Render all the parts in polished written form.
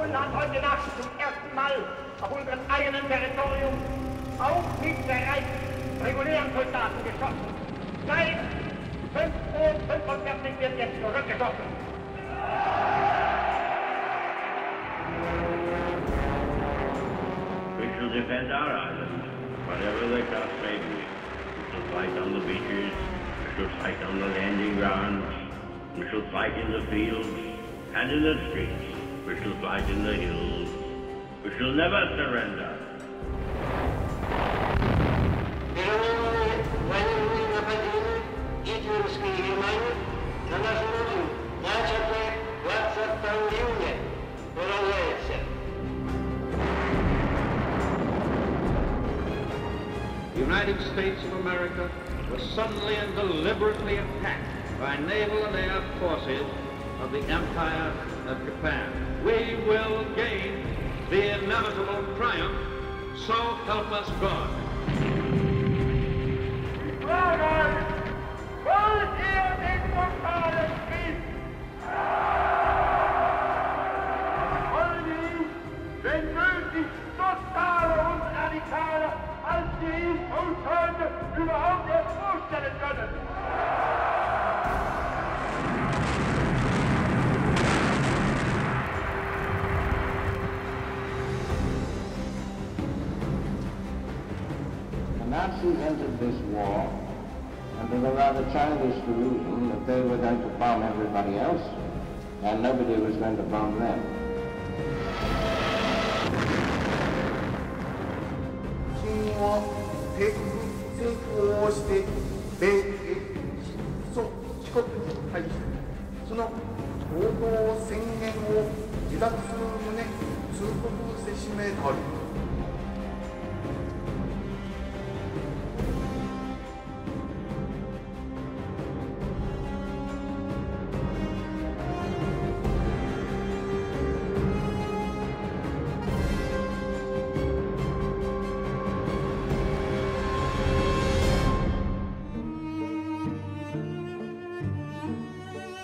Polen hat heute Nacht zum ersten Mal auf unserem eigenen Territorium auch mit der regulären Soldaten geschossen. Seit 5:45 Uhr wird jetzt zurückgeschossen. We shall defend our island, whatever the cost may be. We shall fight on the beaches, we shall fight on the landing grounds, we shall fight in the fields and in the streets, we shall fight in the hills. We shall never surrender. The United States of America was suddenly and deliberately attacked by naval and air forces of the Empire of Japan. We will gain the inevitable triumph, so help us God. Wollt ihr den totalen Krieg? Wollen ihn, wenn nötig, totaler und radikaler, als wir ihn uns heute überhaupt erst vorstellen können? The Nazis entered this war under the rather childish delusion that they were going to bomb everybody else and nobody was going to bomb them.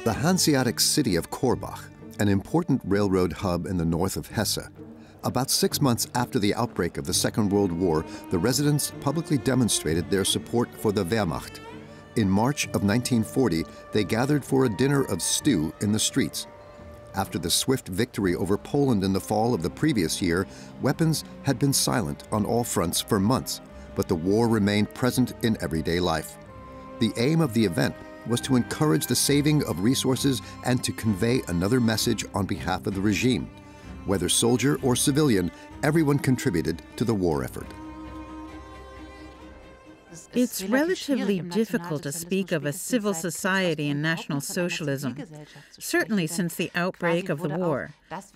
The Hanseatic city of Korbach, an important railroad hub in the north of Hesse. About 6 months after the outbreak of the Second World War, the residents publicly demonstrated their support for the Wehrmacht. In March of 1940, they gathered for a dinner of stew in the streets. After the swift victory over Poland in the fall of the previous year, weapons had been silent on all fronts for months, but the war remained present in everyday life. The aim of the event was to encourage the saving of resources and to convey another message on behalf of the regime. Whether soldier or civilian, everyone contributed to the war effort. It's relatively difficult to speak of a civil society in National Socialism, certainly since the outbreak of the war,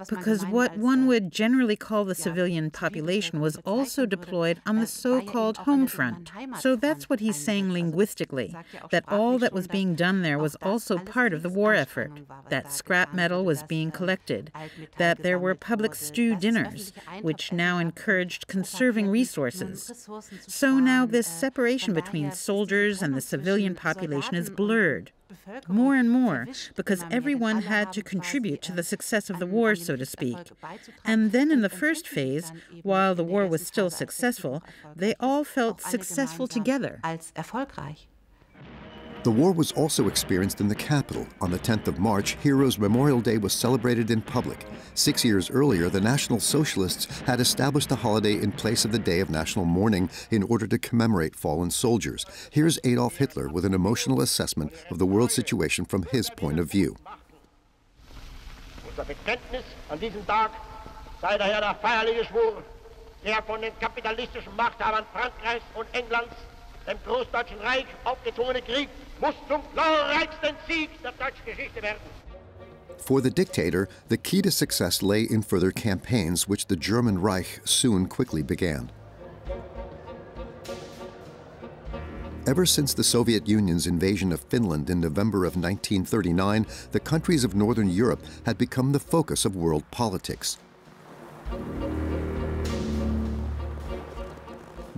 because what one would generally call the civilian population was also deployed on the so-called home front. So that's what he's saying linguistically, that all that was being done there was also part of the war effort, that scrap metal was being collected, that there were public stew dinners, which now encouraged conserving resources. So now this separation between soldiers and the civilian population is blurred, more and more, because everyone had to contribute to the success of the war, so to speak. And then in the first phase, while the war was still successful, they all felt successful together. The war was also experienced in the capital. On the 10th of March, Heroes' Memorial Day was celebrated in public. 6 years earlier, the National Socialists had established the holiday in place of the day of national mourning in order to commemorate fallen soldiers. Here's Adolf Hitler with an emotional assessment of the world situation from his point of view. Unser Bekenntnis an diesem Tag sei daher der feierliche Schwur, der von den kapitalistischen Machthabern Frankreichs und Englands dem Großdeutschen Reich aufgezwungene Krieg muss zum glorreichsten Sieg der deutschen Geschichte werden. For the dictator, the key to success lay in further campaigns, which the German Reich soon quickly began. Ever since the Soviet Union's invasion of Finland in November of 1939, the countries of Northern Europe had become the focus of world politics.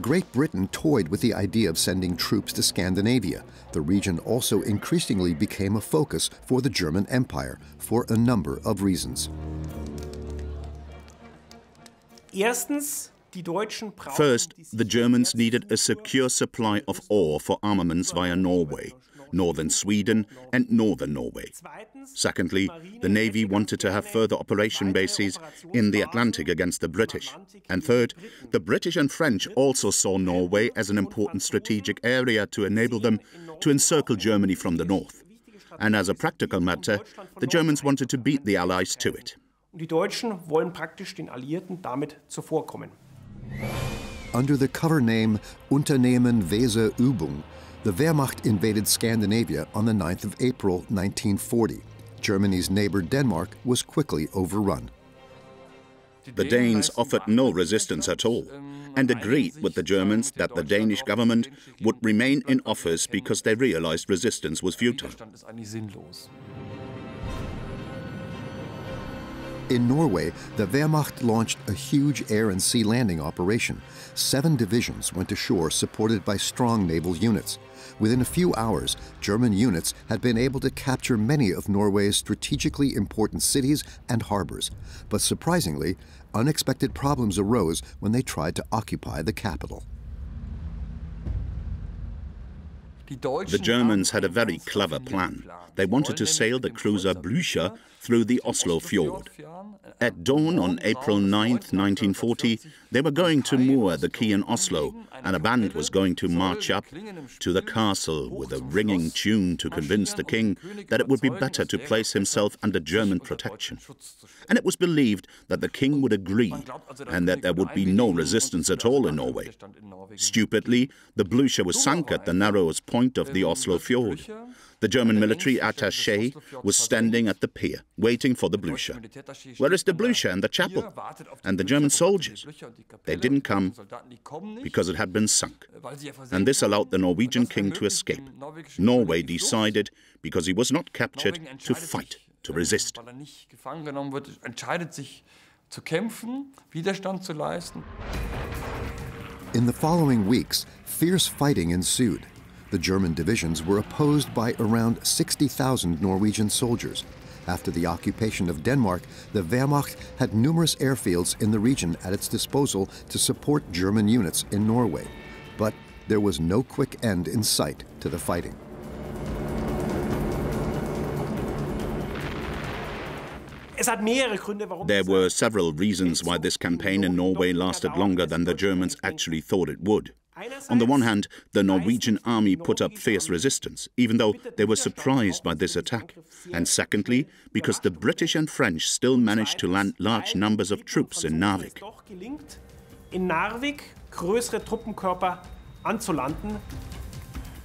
Great Britain toyed with the idea of sending troops to Scandinavia. The region also increasingly became a focus for the German Empire for a number of reasons. First, the Germans needed a secure supply of ore for armaments via Norway, northern Sweden and northern Norway. Secondly, the Navy wanted to have further operation bases in the Atlantic against the British. And third, the British and French also saw Norway as an important strategic area to enable them to encircle Germany from the north. And as a practical matter, the Germans wanted to beat the Allies to it. Die Deutschen wollen praktisch den Alliierten damit zuvorkommen. Under the cover name Unternehmen Weserübung, the Wehrmacht invaded Scandinavia on the 9th of April 1940. Germany's neighbor Denmark was quickly overrun. The Danes offered no resistance at all and agreed with the Germans that the Danish government would remain in office because they realized resistance was futile. In Norway, the Wehrmacht launched a huge air and sea landing operation. 7 divisions went ashore supported by strong naval units. Within a few hours, German units had been able to capture many of Norway's strategically important cities and harbors. But surprisingly, unexpected problems arose when they tried to occupy the capital. The Germans had a very clever plan. They wanted to sail the cruiser Blücher through the Oslo fjord. At dawn on April 9, 1940, they were going to moor the quay in Oslo, and a band was going to march up to the castle with a ringing tune to convince the king that it would be better to place himself under German protection. And it was believed that the king would agree, and that there would be no resistance at all in Norway. Stupidly, the Blücher was sunk at the narrowest point of the Oslo fjord. The German military attaché was standing at the pier, waiting for the Blücher. Where is the Blücher and the chapel? And the German soldiers? They didn't come because it had been sunk. And this allowed the Norwegian king to escape. Norway decided, because he was not captured, to fight, to resist. In the following weeks, fierce fighting ensued. The German divisions were opposed by around 60,000 Norwegian soldiers. After the occupation of Denmark, the Wehrmacht had numerous airfields in the region at its disposal to support German units in Norway. But there was no quick end in sight to the fighting. There were several reasons why this campaign in Norway lasted longer than the Germans actually thought it would. On the one hand, the Norwegian army put up fierce resistance, even though they were surprised by this attack. And secondly, because the British and French still managed to land large numbers of troops in Narvik.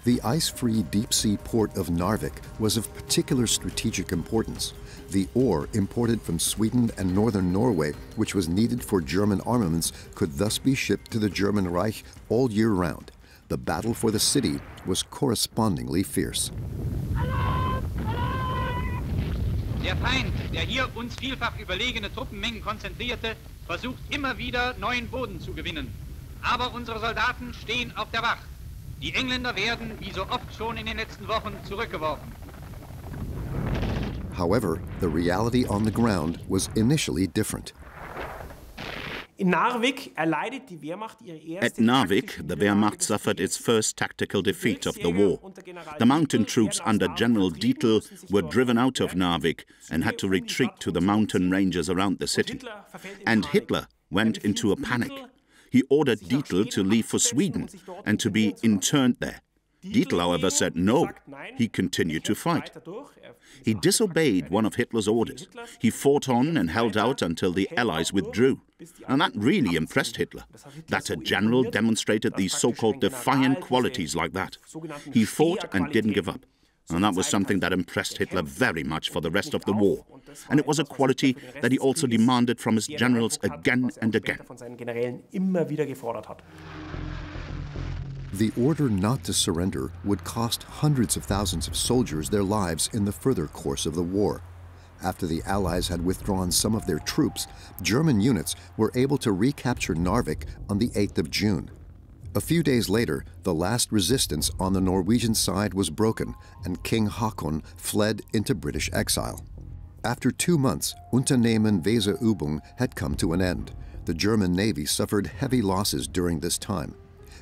The ice-free deep-sea port of Narvik was of particular strategic importance. The ore imported from Sweden and northern Norway, which was needed for German armaments, could thus be shipped to the German Reich all year round. The battle for the city was correspondingly fierce. Der Feind, der hier uns vielfach überlegene Truppenmengen konzentrierte, versucht immer wieder neuen Boden zu gewinnen. Aber unsere Soldaten stehen auf der Wacht. Die Engländer werden, wie so oft schon in den letzten Wochen, zurückgeworfen. However, the reality on the ground was initially different. At Narvik, the Wehrmacht suffered its first tactical defeat of the war. The mountain troops under General Dietl were driven out of Narvik and had to retreat to the mountain ranges around the city. And Hitler went into a panic. He ordered Dietl to leave for Sweden and to be interned there. Dietl, however, said no. He continued to fight. He disobeyed one of Hitler's orders. He fought on and held out until the Allies withdrew. And that really impressed Hitler, that a general demonstrated these so-called defiant qualities like that. He fought and didn't give up. And that was something that impressed Hitler very much for the rest of the war. And it was a quality that he also demanded from his generals again and again. The order not to surrender would cost hundreds of thousands of soldiers their lives in the further course of the war. After the Allies had withdrawn some of their troops, German units were able to recapture Narvik on the 8th of June. A few days later, the last resistance on the Norwegian side was broken, and King Haakon fled into British exile. After 2 months, Unternehmen Weserübung had come to an end. the German Navy suffered heavy losses during this time.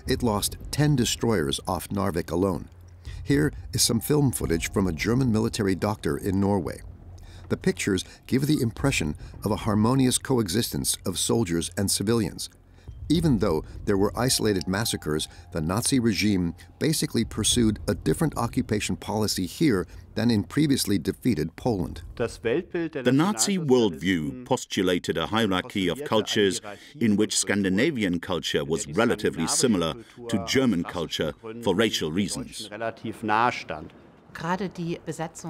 It lost 10 destroyers off Narvik alone. Here is some film footage from a German military doctor in Norway. The pictures give the impression of a harmonious coexistence of soldiers and civilians. Even though there were isolated massacres, the Nazi regime basically pursued a different occupation policy here than in previously defeated Poland. The Nazi worldview postulated a hierarchy of cultures in which Scandinavian culture was relatively similar to German culture for racial reasons.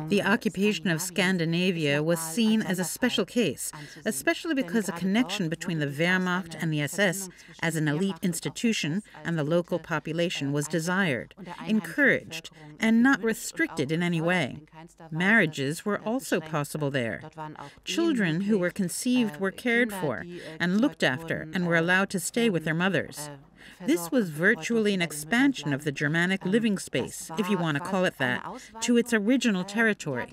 The occupation of Scandinavia was seen as a special case, especially because a connection between the Wehrmacht and the SS as an elite institution and the local population was desired, encouraged, and not restricted in any way. Marriages were also possible there. Children who were conceived were cared for and looked after and were allowed to stay with their mothers. This was virtually an expansion of the Germanic living space, if you want to call it that, to its original territory.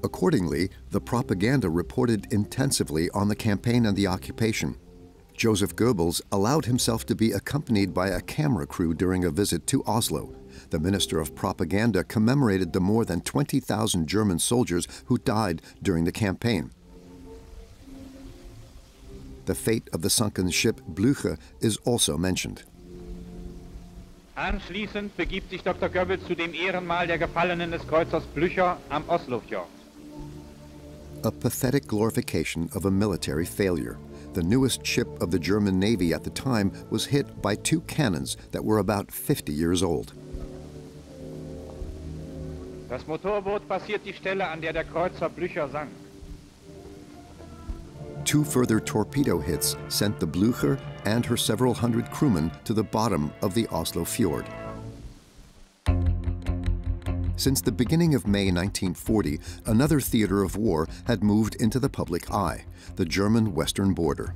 Accordingly, the propaganda reported intensively on the campaign and the occupation. Joseph Goebbels allowed himself to be accompanied by a camera crew during a visit to Oslo. The Minister of Propaganda commemorated the more than 20,000 German soldiers who died during the campaign. The fate of the sunken ship Blücher is also mentioned. Anschließend begibt sich Dr. Goebbels zu dem Ehrenmal der Gefallenen des Kreuzers Blücher am Oslofjord. A pathetic glorification of a military failure. The newest ship of the German Navy at the time was hit by 2 cannons that were about 50 years old. Das Motorboot passiert die Stelle, an der der Kreuzer Blücher sank. 2 further torpedo hits sent the Blücher and her several hundred crewmen to the bottom of the Oslo Fjord. Since the beginning of May 1940, another theater of war had moved into the public eye, the German western border.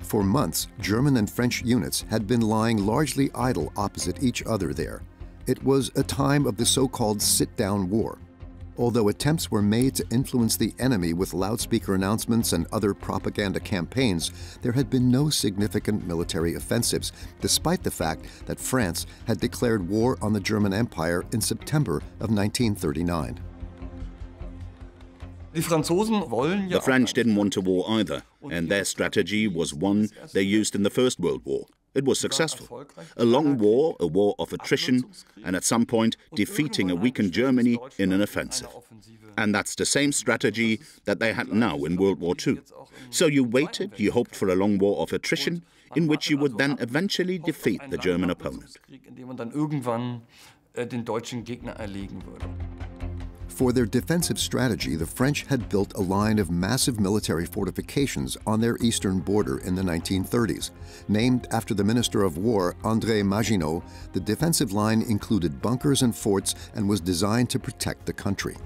For months, German and French units had been lying largely idle opposite each other there. It was a time of the so-called sit-down war. Although attempts were made to influence the enemy with loudspeaker announcements and other propaganda campaigns, there had been no significant military offensives, despite the fact that France had declared war on the German Empire in September of 1939. The French didn't want a war either, and their strategy was one they used in the First World War. It was successful. A long war, a war of attrition, and at some point defeating a weakened Germany in an offensive. And that's the same strategy that they had now in World War II. So you waited, you hoped for a long war of attrition, in which you would then eventually defeat the German opponent. For their defensive strategy, the French had built a line of massive military fortifications on their eastern border in the 1930s. Named after the Minister of War, André Maginot, the defensive line included bunkers and forts and was designed to protect the country.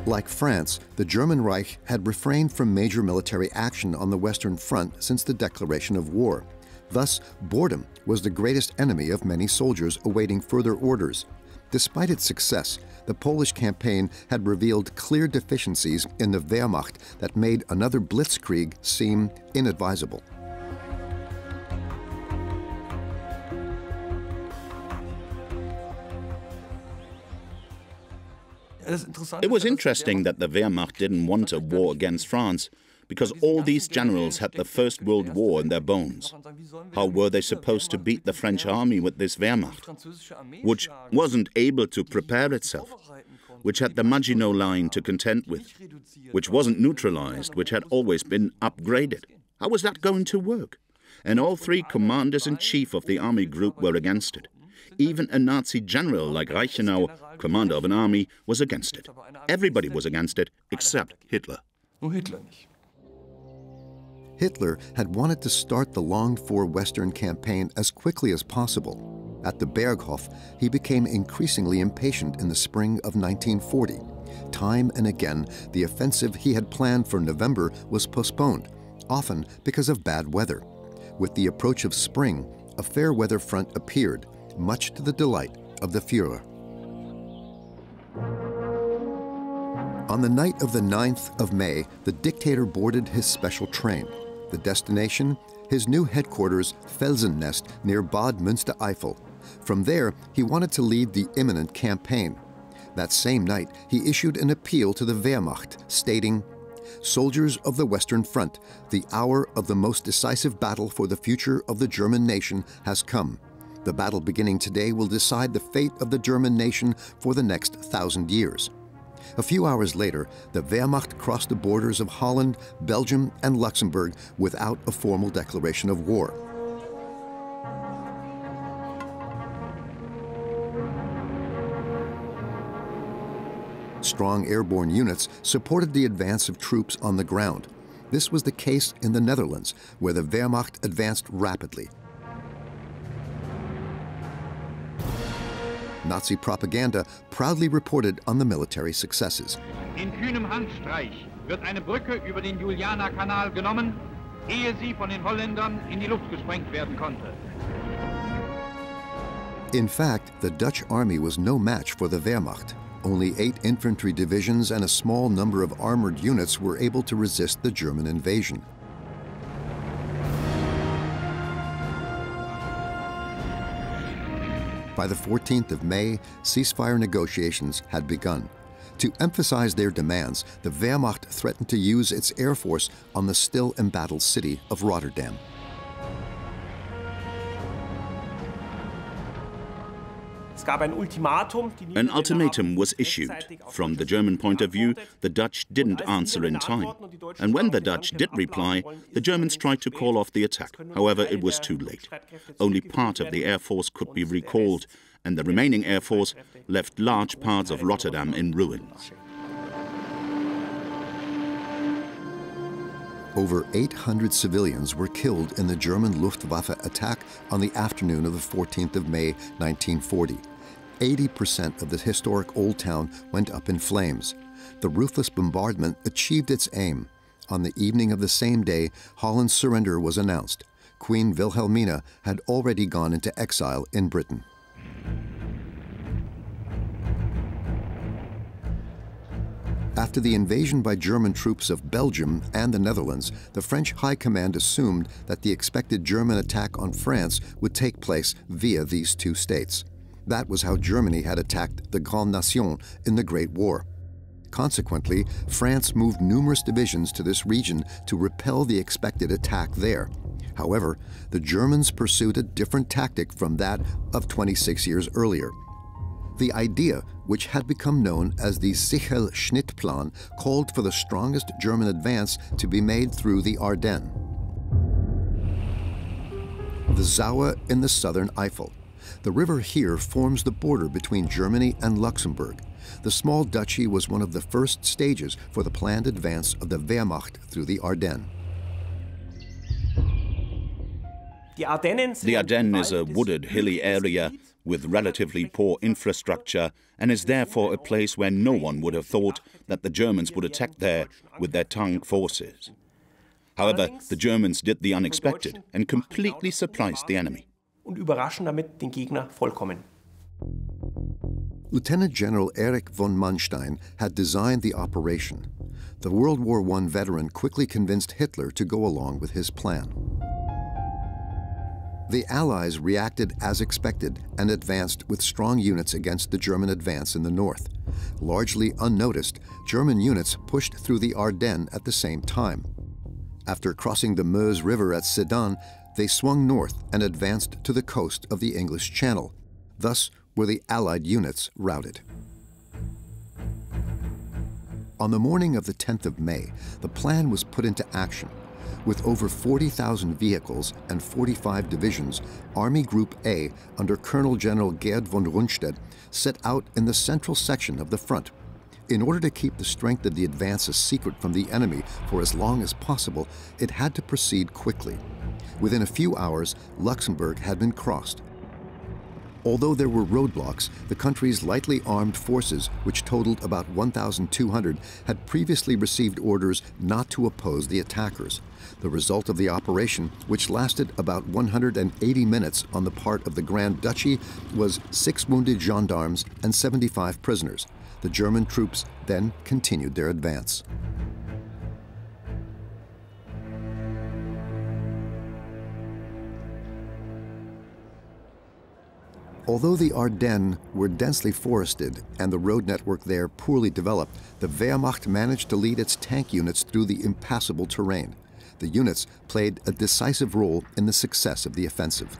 Like France, the German Reich had refrained from major military action on the Western Front since the declaration of war. Thus, boredom was the greatest enemy of many soldiers awaiting further orders. Despite its success, the Polish campaign had revealed clear deficiencies in the Wehrmacht that made another blitzkrieg seem inadvisable. It was interesting that the Wehrmacht didn't want a war against France, because all these generals had the First World War in their bones. How were they supposed to beat the French army with this Wehrmacht, which wasn't able to prepare itself, which had the Maginot Line to contend with, which wasn't neutralized, which had always been upgraded? How was that going to work? And all 3 commanders-in-chief of the army group were against it. Even a Nazi general like Reichenau, commander of an army, was against it. Everybody was against it, except Hitler. Hitler had wanted to start the longed-for Western campaign as quickly as possible. At the Berghof, he became increasingly impatient in the spring of 1940. Time and again, the offensive he had planned for November was postponed, often because of bad weather. With the approach of spring, a fair weather front appeared, much to the delight of the Führer. On the night of the 9th of May, the dictator boarded his special train. The destination? His new headquarters, Felsennest, near Bad Münstereifel. From there, he wanted to lead the imminent campaign. That same night, he issued an appeal to the Wehrmacht, stating, "Soldiers of the Western Front, the hour of the most decisive battle for the future of the German nation has come. The battle beginning today will decide the fate of the German nation for the next 1,000 years." A few hours later, the Wehrmacht crossed the borders of Holland, Belgium, and Luxembourg without a formal declaration of war. Strong airborne units supported the advance of troops on the ground. This was the case in the Netherlands, where the Wehrmacht advanced rapidly. Nazi propaganda proudly reported on the military successes. In kühnem Handstreich wird eine Brücke über den Julianerkanal genommen, ehe sie von den Holländern in die Luft gesprengt werden konnte. In fact, the Dutch army was no match for the Wehrmacht. Only 8 infantry divisions and a small number of armored units were able to resist the German invasion. By the 14th of May, ceasefire negotiations had begun. To emphasize their demands, the Wehrmacht threatened to use its air force on the still embattled city of Rotterdam. An ultimatum was issued. From the German point of view, the Dutch didn't answer in time. And when the Dutch did reply, the Germans tried to call off the attack. However, it was too late. Only part of the air force could be recalled, and the remaining air force left large parts of Rotterdam in ruins. Over 800 civilians were killed in the German Luftwaffe attack on the afternoon of the 14th of May, 1940. 80% of the historic Old Town went up in flames. The ruthless bombardment achieved its aim. On the evening of the same day, Holland's surrender was announced. Queen Wilhelmina had already gone into exile in Britain. After the invasion by German troops of Belgium and the Netherlands, the French High Command assumed that the expected German attack on France would take place via these two states. That was how Germany had attacked the Grande Nation in the Great War. Consequently, France moved numerous divisions to this region to repel the expected attack there. However, the Germans pursued a different tactic from that of 26 years earlier. The idea, which had become known as the Sichel-Schnitt-Plan, called for the strongest German advance to be made through the Ardennes. The Sauer in the southern Eifel. The river here forms the border between Germany and Luxembourg. The small duchy was one of the first stages for the planned advance of the Wehrmacht through the Ardennes. The Ardennes is a wooded, hilly area with relatively poor infrastructure and is therefore a place where no one would have thought that the Germans would attack there with their tank forces. However, the Germans did the unexpected and completely surprised the enemy. Lieutenant General Erich von Manstein had designed the operation. The World War I veteran quickly convinced Hitler to go along with his plan. The Allies reacted as expected and advanced with strong units against the German advance in the north. Largely unnoticed, German units pushed through the Ardennes at the same time. After crossing the Meuse River at Sedan, they swung north and advanced to the coast of the English Channel. Thus were the Allied units routed. On the morning of the 10th of May, the plan was put into action. With over 40,000 vehicles and 45 divisions, Army Group A, under Colonel General Gerd von Rundstedt, set out in the central section of the front. In order to keep the strength of the advance a secret from the enemy for as long as possible, it had to proceed quickly. Within a few hours, Luxembourg had been crossed. Although there were roadblocks, the country's lightly armed forces, which totaled about 1,200, had previously received orders not to oppose the attackers. The result of the operation, which lasted about 180 minutes on the part of the Grand Duchy, was 6 wounded gendarmes and 75 prisoners. The German troops then continued their advance. Although the Ardennes were densely forested and the road network there poorly developed, the Wehrmacht managed to lead its tank units through the impassable terrain. The units played a decisive role in the success of the offensive.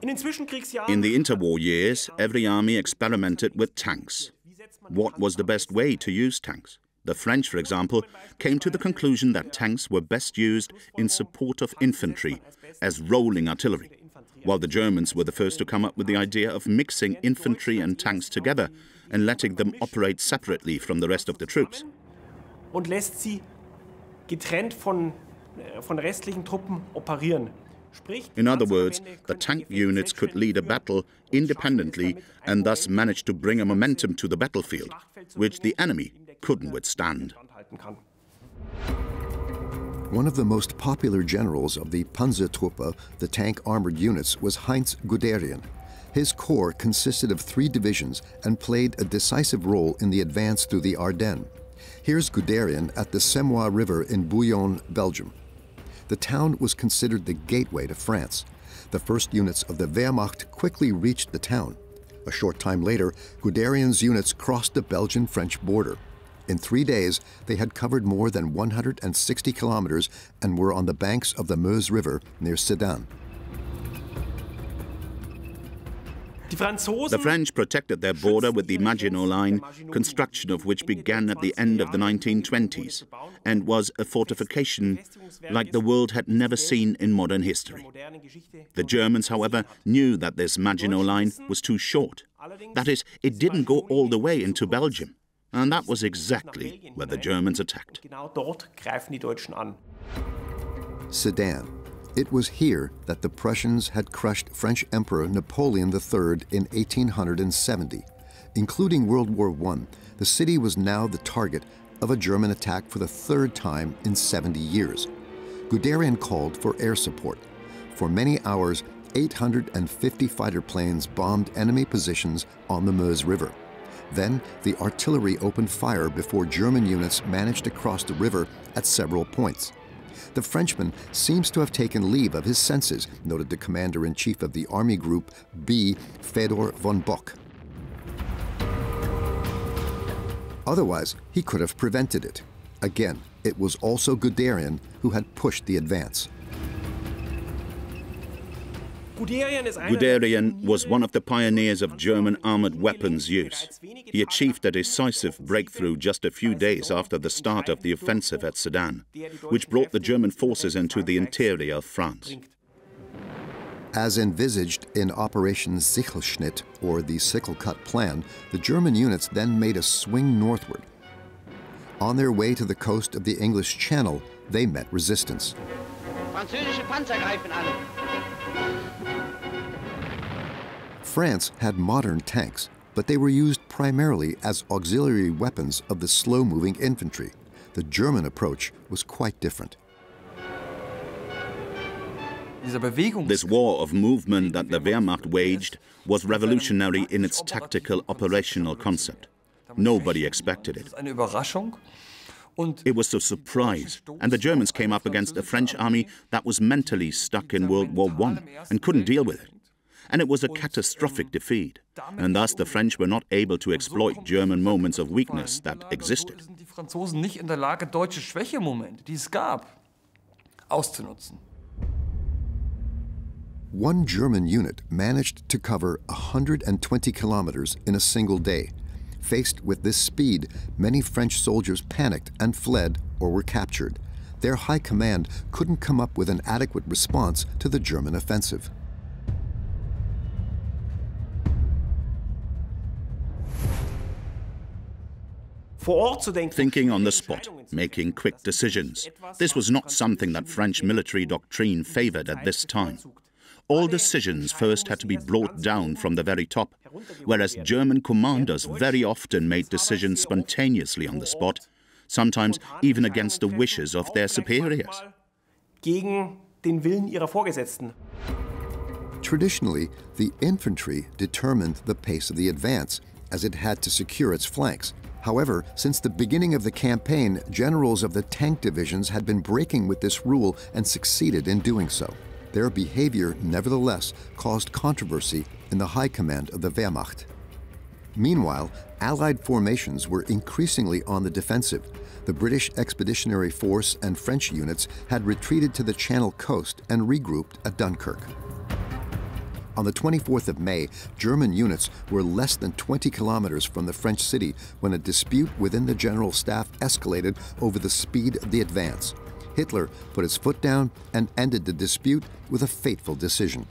In the interwar years, every army experimented with tanks. What was the best way to use tanks? The French, for example, came to the conclusion that tanks were best used in support of infantry as rolling artillery, while the Germans were the first to come up with the idea of mixing infantry and tanks together and letting them operate separately from the rest of the troops. Und lässt sie getrennt von restlichen Truppen operieren. In other words, the tank units could lead a battle independently and thus manage to bring a momentum to the battlefield, which the enemy couldn't withstand. One of the most popular generals of the Panzertruppe, the tank armored units, was Heinz Guderian. His corps consisted of 3 divisions and played a decisive role in the advance through the Ardennes. Here's Guderian at the Semois River in Bouillon, Belgium. The town was considered the gateway to France. The first units of the Wehrmacht quickly reached the town. A short time later, Guderian's units crossed the Belgian-French border. In 3 days, they had covered more than 160 kilometers and were on the banks of the Meuse River near Sedan. The French protected their border with the Maginot Line, construction of which began at the end of the 1920s, and was a fortification like the world had never seen in modern history. The Germans, however, knew that this Maginot Line was too short. That is, it didn't go all the way into Belgium. And that was exactly where the Germans attacked. Sedan. It was here that the Prussians had crushed French Emperor Napoleon III in 1870. Including World War I, the city was now the target of a German attack for the 3rd time in 70 years. Guderian called for air support. For many hours, 850 fighter planes bombed enemy positions on the Meuse River. Then, the artillery opened fire before German units managed to cross the river at several points. The Frenchman seems to have taken leave of his senses, noted the commander-in-chief of the Army Group B, Fedor von Bock. Otherwise, he could have prevented it. Again, it was also Guderian who had pushed the advance. Guderian was one of the pioneers of German armored weapons use. He achieved a decisive breakthrough just a few days after the start of the offensive at Sedan, which brought the German forces into the interior of France. As envisaged in Operation Sichelschnitt, or the Sickle Cut Plan, the German units then made a swing northward. On their way to the coast of the English Channel, they met resistance. Französische Panzer greifen an. France had modern tanks, but they were used primarily as auxiliary weapons of the slow-moving infantry. The German approach was quite different. This war of movement that the Wehrmacht waged was revolutionary in its tactical operational concept. Nobody expected it. It was a surprise, and the Germans came up against a French army that was mentally stuck in World War I and couldn't deal with it. And it was a catastrophic defeat, and thus the French were not able to exploit German moments of weakness that existed. One German unit managed to cover 120 kilometers in a single day. Faced with this speed, many French soldiers panicked and fled or were captured. Their high command couldn't come up with an adequate response to the German offensive. Thinking on the spot, making quick decisions. This was not something that French military doctrine favored at this time. All decisions first had to be brought down from the very top, whereas German commanders very often made decisions spontaneously on the spot, sometimes even against the wishes of their superiors. Traditionally, the infantry determined the pace of the advance, as it had to secure its flanks. However, since the beginning of the campaign, generals of the tank divisions had been breaking with this rule and succeeded in doing so. Their behavior, nevertheless, caused controversy in the high command of the Wehrmacht. Meanwhile, Allied formations were increasingly on the defensive. The British Expeditionary Force and French units had retreated to the Channel coast and regrouped at Dunkirk. On the 24th of May, German units were less than 20 kilometers from the French city when a dispute within the General Staff escalated over the speed of the advance. Hitler put his foot down and ended the dispute with a fateful decision.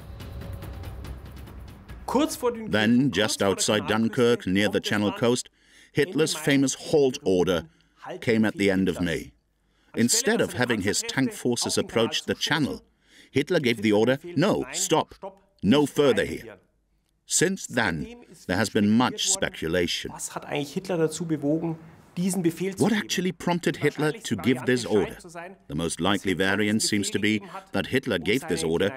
Then, just outside Dunkirk, near the Channel coast, Hitler's famous halt order came at the end of May. Instead of having his tank forces approach the Channel, Hitler gave the order, "No, stop, no further here." Since then, there has been much speculation. What actually prompted Hitler to give this order? The most likely variant seems to be that Hitler gave this order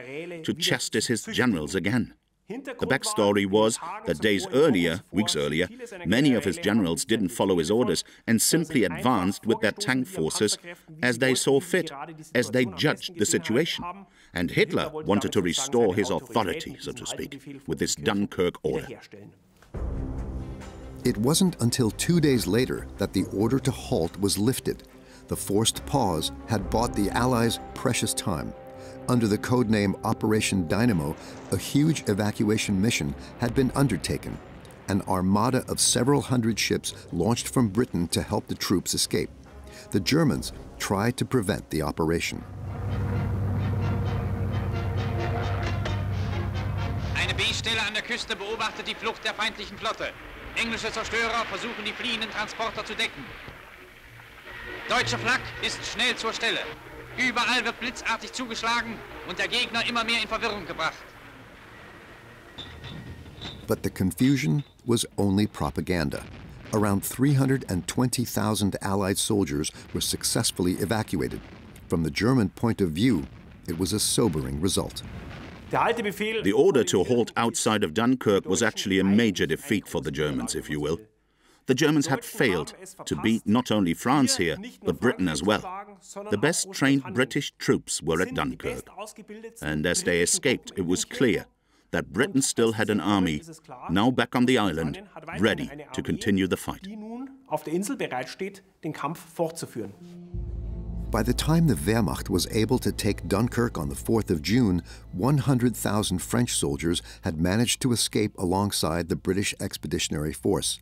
to chastise his generals again. The backstory was that days earlier, weeks earlier, many of his generals didn't follow his orders and simply advanced with their tank forces as they saw fit, as they judged the situation. And Hitler wanted to restore his authority, so to speak, with this Dunkirk order. It wasn't until 2 days later that the order to halt was lifted. The forced pause had bought the Allies precious time. Under the codename Operation Dynamo, a huge evacuation mission had been undertaken. An armada of several hundred ships launched from Britain to help the troops escape. The Germans tried to prevent the operation. Eine B-Stelle an der Küste beobachtet die Flucht der feindlichen Flotte. Englische Zerstörer versuchen, die fliehenden Transporter zu decken. Deutsche Flak ist schnell zur Stelle. Überall wird blitzartig zugeschlagen und der Gegner immer mehr in Verwirrung gebracht. But the confusion was only propaganda. Around 320,000 Allied soldiers were successfully evacuated. From the German point of view, it was a sobering result. The order to halt outside of Dunkirk was actually a major defeat for the Germans, if you will. The Germans had failed to beat not only France here, but Britain as well. The best trained British troops were at Dunkirk. And as they escaped, it was clear that Britain still had an army, now back on the island, ready to continue the fight. By the time the Wehrmacht was able to take Dunkirk on the 4th of June, 100,000 French soldiers had managed to escape alongside the British Expeditionary Force.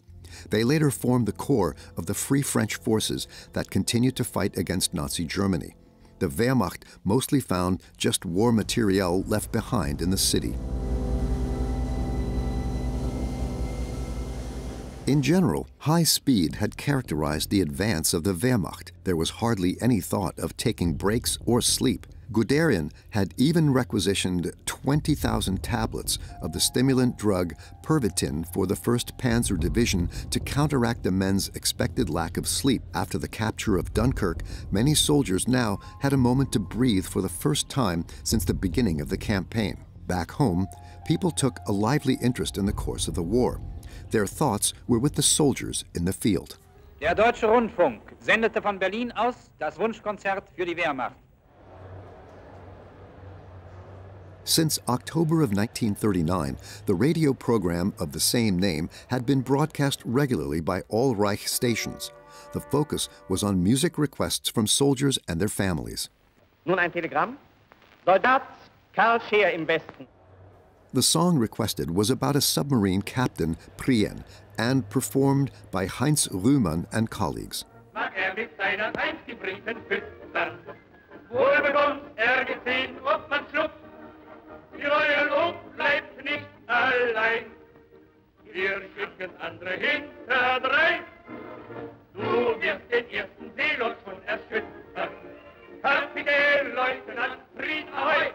They later formed the core of the Free French forces that continued to fight against Nazi Germany. The Wehrmacht mostly found just war materiel left behind in the city. In general, high speed had characterized the advance of the Wehrmacht. There was hardly any thought of taking breaks or sleep. Guderian had even requisitioned 20,000 tablets of the stimulant drug Pervitin for the 1st Panzer Division to counteract the men's expected lack of sleep. After the capture of Dunkirk, many soldiers now had a moment to breathe for the first time since the beginning of the campaign. Back home, people took a lively interest in the course of the war. Their thoughts were with the soldiers in the field. Der Deutsche Rundfunk sendete von Berlin aus das Wunschkonzert für die Wehrmacht. Since October of 1939, the radio program of the same name had been broadcast regularly by all Reich stations. The focus was on music requests from soldiers and their families. Nun ein Telegramm. Soldat Karl Scheer im Westen. The song requested was about a submarine captain, Prien, and performed by Heinz Rühmann and colleagues. Mag mit seiner eingebrieften füttern. Wohl bekommt gesehen, ob man schluckt. Die Reue Lob bleibt nicht allein. Wir schicken andere hinterdrein. Du wirst den ersten Seelot schon erschüttern. Herr Fidel, Leutnant, Frieden ahoi!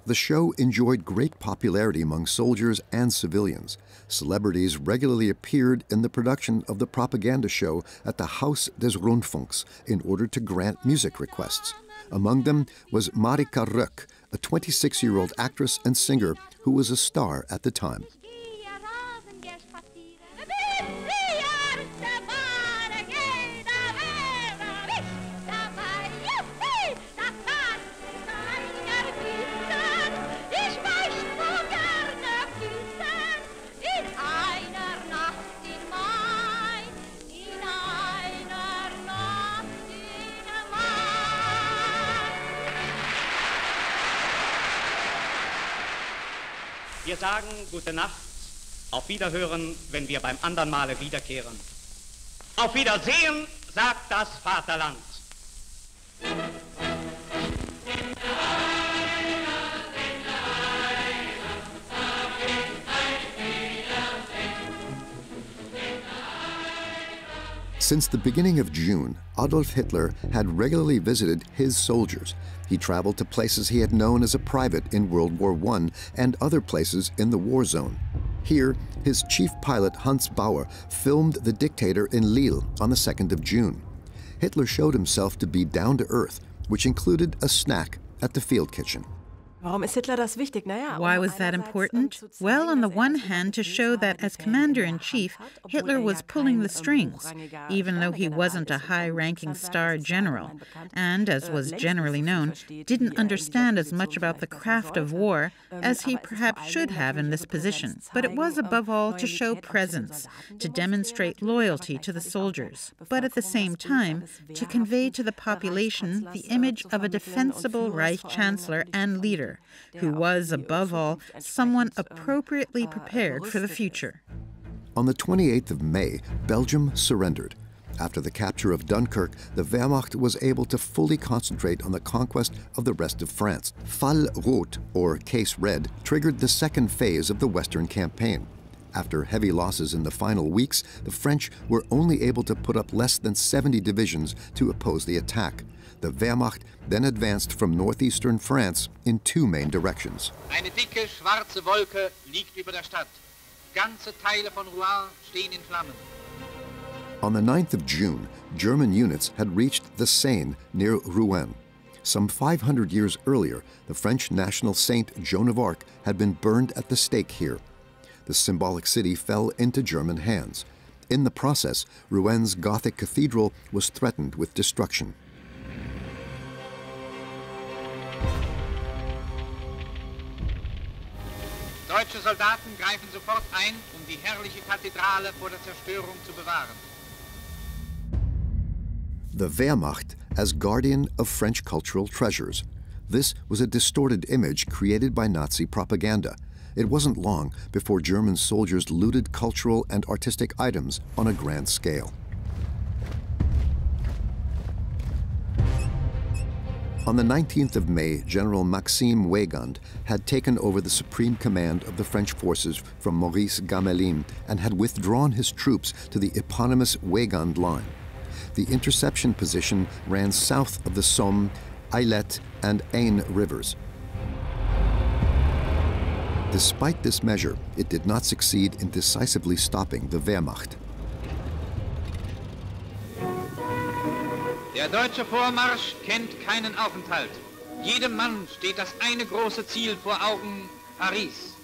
The show enjoyed great popularity among soldiers and civilians. Celebrities regularly appeared in the production of the propaganda show at the Haus des Rundfunks in order to grant music requests. Among them was Marika Röck, a 26-year-old actress and singer who was a star at the time. Wir sagen gute Nacht, auf Wiederhören, wenn wir beim andern Male wiederkehren. Auf Wiedersehen, sagt das Vaterland. Since the beginning of June, Adolf Hitler had regularly visited his soldiers. He traveled to places he had known as a private in World War I and other places in the war zone. Here, his chief pilot Hans Bauer filmed the dictator in Lille on the 2nd of June. Hitler showed himself to be down to earth, which included a snack at the field kitchen. Why was that important? Well, on the one hand, to show that as commander-in-chief, Hitler was pulling the strings, even though he wasn't a high-ranking star general, and, as was generally known, didn't understand as much about the craft of war as he perhaps should have in this position. But it was, above all, to show presence, to demonstrate loyalty to the soldiers, but at the same time, to convey to the population the image of a defensible Reich Chancellor and leader, who was, above all, someone appropriately prepared for the future. On the 28th of May, Belgium surrendered. After the capture of Dunkirk, the Wehrmacht was able to fully concentrate on the conquest of the rest of France. Fall Rot, or Case Red, triggered the second phase of the Western campaign. After heavy losses in the final weeks, the French were only able to put up less than 70 divisions to oppose the attack. The Wehrmacht then advanced from northeastern France in two main directions. Eine dicke, schwarze Wolke liegt über der Stadt. Ganze Teile von Rouen stehen in Flammen. On the 9th of June, German units had reached the Seine near Rouen. Some 500 years earlier, the French national saint Joan of Arc had been burned at the stake here. The symbolic city fell into German hands. In the process, Rouen's Gothic cathedral was threatened with destruction. Deutsche Soldaten greifen sofort ein, die herrliche Kathedrale vor der Zerstörung zu bewahren. The Wehrmacht as guardian of French cultural treasures. This was a distorted image created by Nazi propaganda. It wasn't long before German soldiers looted cultural and artistic items on a grand scale. On the 19th of May, General Maxime Weygand had taken over the supreme command of the French forces from Maurice Gamelin and had withdrawn his troops to the eponymous Weygand Line. The interception position ran south of the Somme, Ailette, and Aisne rivers. Despite this measure, it did not succeed in decisively stopping the Wehrmacht. Der deutsche Vormarsch kennt keinen Aufenthalt. Jedem Mann steht das eine große Ziel vor Augen, Paris.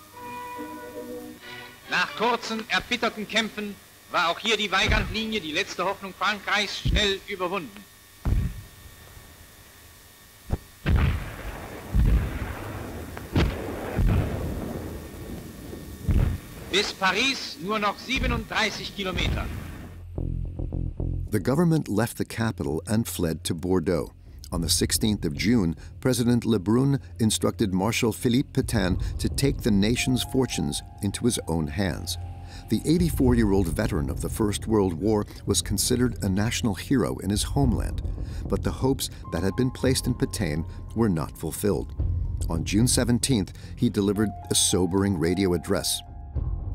Nach kurzen, erbitterten Kämpfen war auch hier die Weygand-Linie, die letzte Hoffnung Frankreichs, schnell überwunden. Bis Paris nur noch 37 Kilometer. The government left the capital and fled to Bordeaux. On the 16th of June, President Lebrun instructed Marshal Philippe Pétain to take the nation's fortunes into his own hands. The 84-year-old veteran of the First World War was considered a national hero in his homeland, but the hopes that had been placed in Pétain were not fulfilled. On June 17th, he delivered a sobering radio address.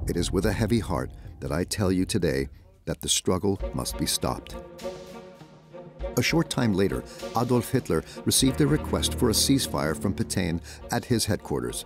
It is with a heavy heart that I tell you today that the struggle must be stopped. A short time later, Adolf Hitler received a request for a ceasefire from Pétain at his headquarters.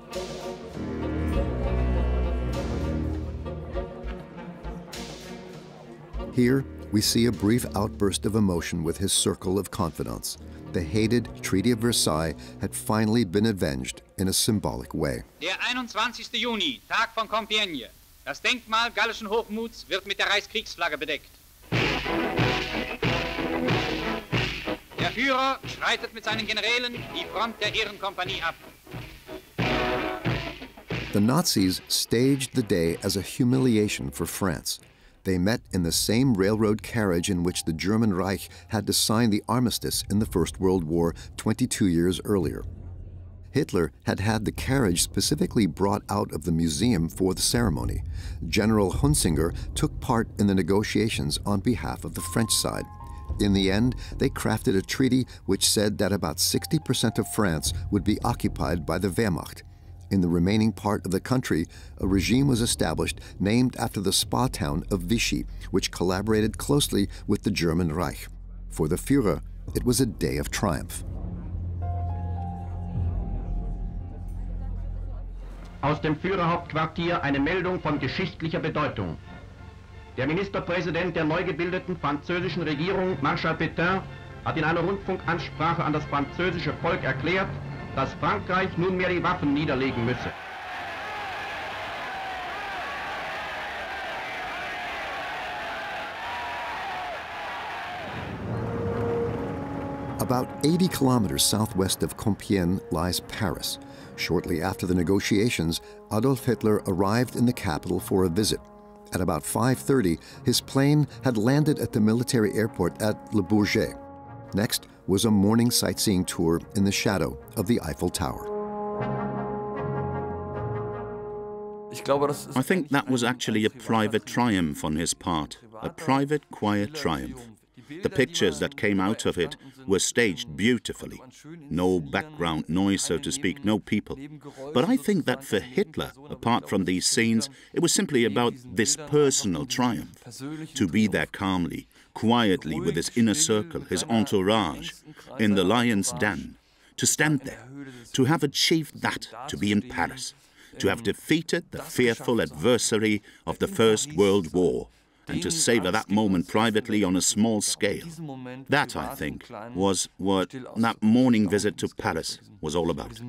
Here, we see a brief outburst of emotion with his circle of confidants. The hated Treaty of Versailles had finally been avenged in a symbolic way. Der 21. Juni, Tag von Compiègne. Das Denkmal gallischen Hochmuts wird mit der Reichskriegsflagge bedeckt. Der Führer schreitet mit seinen Generälen die Front der Ehrenkompanie ab. The Nazis staged the day as a humiliation for France. They met in the same railroad carriage in which the German Reich had to sign the armistice in the First World War 22 years earlier. Hitler had had the carriage specifically brought out of the museum for the ceremony. General Hunsinger took part in the negotiations on behalf of the French side. In the end, they crafted a treaty which said that about 60% of France would be occupied by the Wehrmacht. In the remaining part of the country, a regime was established named after the spa town of Vichy, which collaborated closely with the German Reich. For the Führer, it was a day of triumph. Aus dem Führerhauptquartier eine Meldung von geschichtlicher Bedeutung. Der Ministerpräsident der neu gebildeten französischen Regierung, Marschall Pétain, hat in einer Rundfunkansprache an das französische Volk erklärt, dass Frankreich nunmehr die Waffen niederlegen müsse. About 80 kilometers southwest of Compiègne lies Paris. Shortly after the negotiations, Adolf Hitler arrived in the capital for a visit. At about 5:30, his plane had landed at the military airport at Le Bourget. Next was a morning sightseeing tour in the shadow of the Eiffel Tower. I think that was actually a private triumph on his part, a private, quiet triumph. The pictures that came out of it were staged beautifully. No background noise, so to speak, no people. But I think that for Hitler, apart from these scenes, it was simply about this personal triumph. To be there calmly, quietly with his inner circle, his entourage, in the lion's den. To stand there, to have achieved that, to be in Paris, to have defeated the fearful adversary of the First World War, and to savor that moment privately on a small scale. That, I think, was what that morning visit to Paris was all about.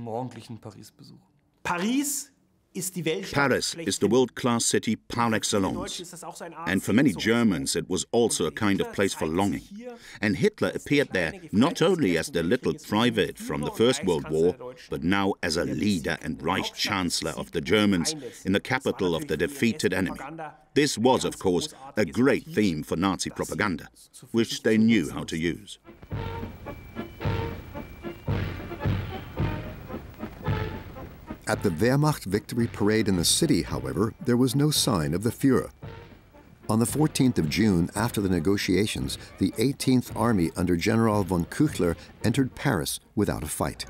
Paris is the world-class city par excellence. And for many Germans, it was also a kind of place for longing. And Hitler appeared there not only as the little private from the First World War, but now as a leader and Reich Chancellor of the Germans in the capital of the defeated enemy. This was, of course, a great theme for Nazi propaganda, which they knew how to use. At the Wehrmacht victory parade in the city, however, there was no sign of the Führer. On the 14th of June, after the negotiations, the 18th Army under General von Küchler entered Paris without a fight.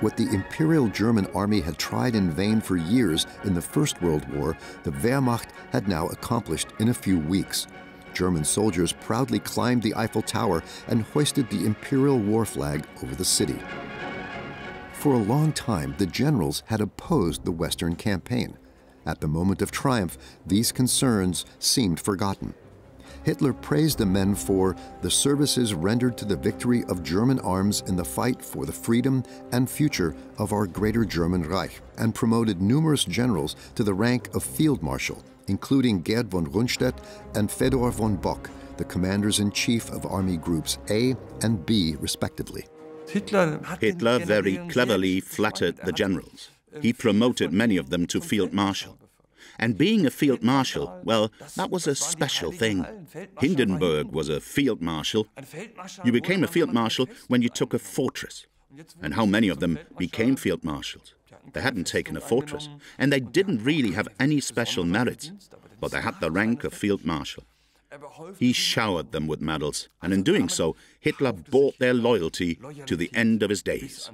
What the Imperial German Army had tried in vain for years in the First World War, the Wehrmacht had now accomplished in a few weeks. German soldiers proudly climbed the Eiffel Tower and hoisted the Imperial war flag over the city. For a long time, the generals had opposed the Western campaign. At the moment of triumph, these concerns seemed forgotten. Hitler praised the men for the services rendered to the victory of German arms in the fight for the freedom and future of our greater German Reich, and promoted numerous generals to the rank of Field Marshal, including Gerd von Rundstedt and Fedor von Bock, the commanders-in-chief of Army Groups A and B, respectively. Hitler very cleverly flattered the generals. He promoted many of them to Field Marshal. And being a Field Marshal, well, that was a special thing. Hindenburg was a Field Marshal. You became a Field Marshal when you took a fortress. And how many of them became Field Marshals? They hadn't taken a fortress, and they didn't really have any special merits, but they had the rank of Field Marshal. He showered them with medals, and in doing so, Hitler bought their loyalty to the end of his days.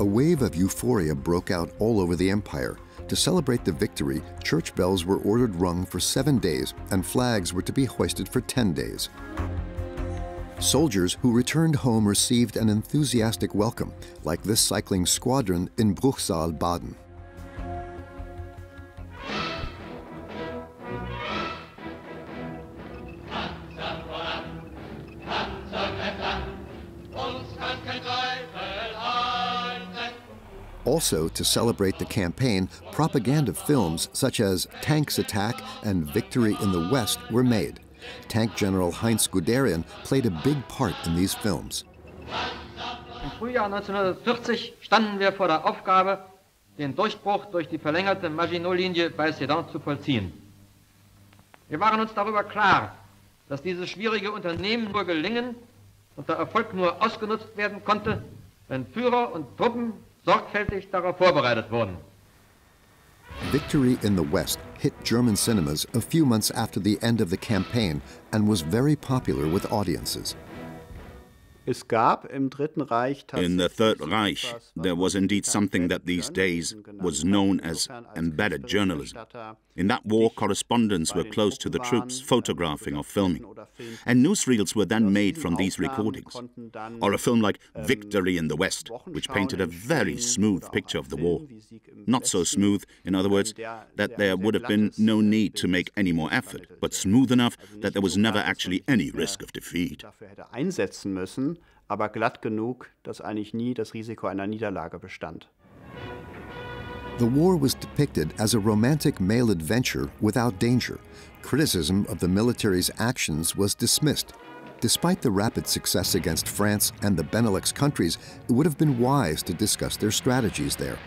A wave of euphoria broke out all over the empire. To celebrate the victory, church bells were ordered rung for 7 days and flags were to be hoisted for 10 days. Soldiers who returned home received an enthusiastic welcome, like this cycling squadron in Bruchsal, Baden. Also, to celebrate the campaign, propaganda films such as Tanks Attack and Victory in the West were made. Tank General Heinz Guderian played a big part in these films. Im Frühjahr 1940 standen wir vor der Aufgabe, den Durchbruch durch die verlängerte Maginot-Linie bei Sedan zu vollziehen. Wir waren uns darüber klar, dass dieses schwierige Unternehmen nur gelingen und der Erfolg nur ausgenutzt werden konnte, wenn Führer und Truppen sorgfältig darauf vorbereitet wurden. Victory in the West hit German cinemas a few months after the end of the campaign and was very popular with audiences. In the Third Reich, there was indeed something that these days was known as embedded journalism. In that war, correspondents were close to the troops, photographing or filming. And newsreels were then made from these recordings. Or a film like Victory in the West, which painted a very smooth picture of the war. Not so smooth, in other words, that there would have been no need to make any more effort, but smooth enough that there was never actually any risk of defeat. Aber glatt genug, dass eigentlich nie das Risiko einer Niederlage bestand. The war was depicted as a romantic male adventure without danger. Criticism of the military's actions was dismissed. Despite the rapid success against France and the Benelux countries, it would have been wise to discuss their strategies there.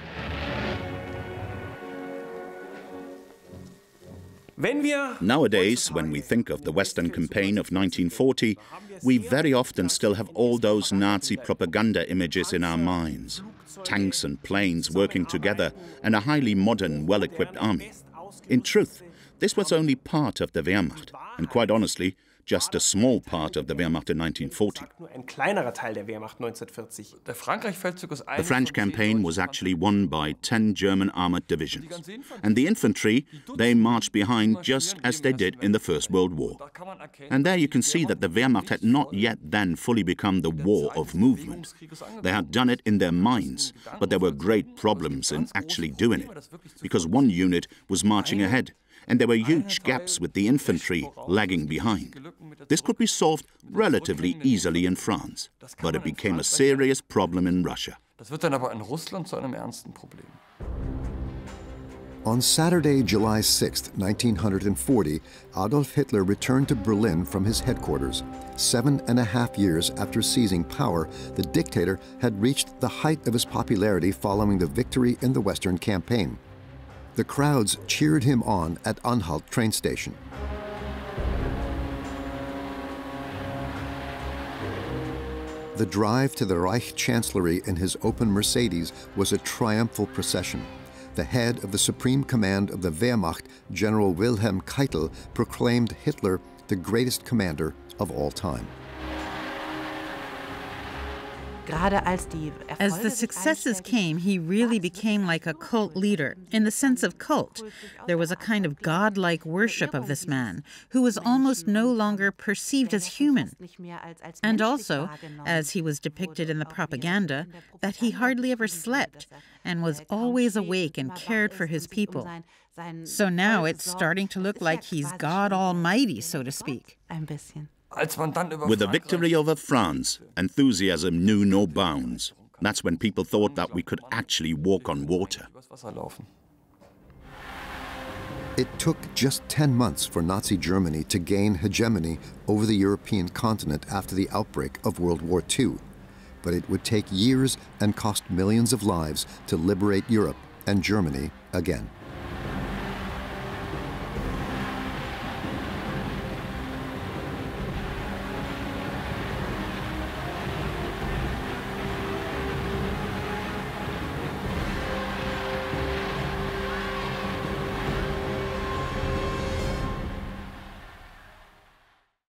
Nowadays, when we think of the Western campaign of 1940, we very often still have all those Nazi propaganda images in our minds. Tanks and planes working together and a highly modern, well-equipped army. In truth, this was only part of the Wehrmacht, and quite honestly, just a small part of the Wehrmacht in 1940. The French campaign was actually won by 10 German armored divisions. And the infantry, they marched behind just as they did in the First World War. And there you can see that the Wehrmacht had not yet then fully become the war of movement. They had done it in their minds, but there were great problems in actually doing it, because one unit was marching ahead, and there were huge gaps with the infantry lagging behind. This could be solved relatively easily in France, but it became a serious problem in Russia. On Saturday, July 6, 1940, Adolf Hitler returned to Berlin from his headquarters. 7.5 years after seizing power, the dictator had reached the height of his popularity following the victory in the Western campaign. The crowds cheered him on at Anhalt train station. The drive to the Reich Chancellery in his open Mercedes was a triumphal procession. The head of the Supreme Command of the Wehrmacht, General Wilhelm Keitel, proclaimed Hitler the greatest commander of all time. As the successes came, he really became like a cult leader, in the sense of cult. There was a kind of godlike worship of this man, who was almost no longer perceived as human. And also, as he was depicted in the propaganda, that he hardly ever slept, and was always awake and cared for his people. So now it's starting to look like he's God Almighty, so to speak. With the victory over France, enthusiasm knew no bounds. That's when people thought that we could actually walk on water. It took just 10 months for Nazi Germany to gain hegemony over the European continent after the outbreak of World War II. But it would take years and cost millions of lives to liberate Europe and Germany again.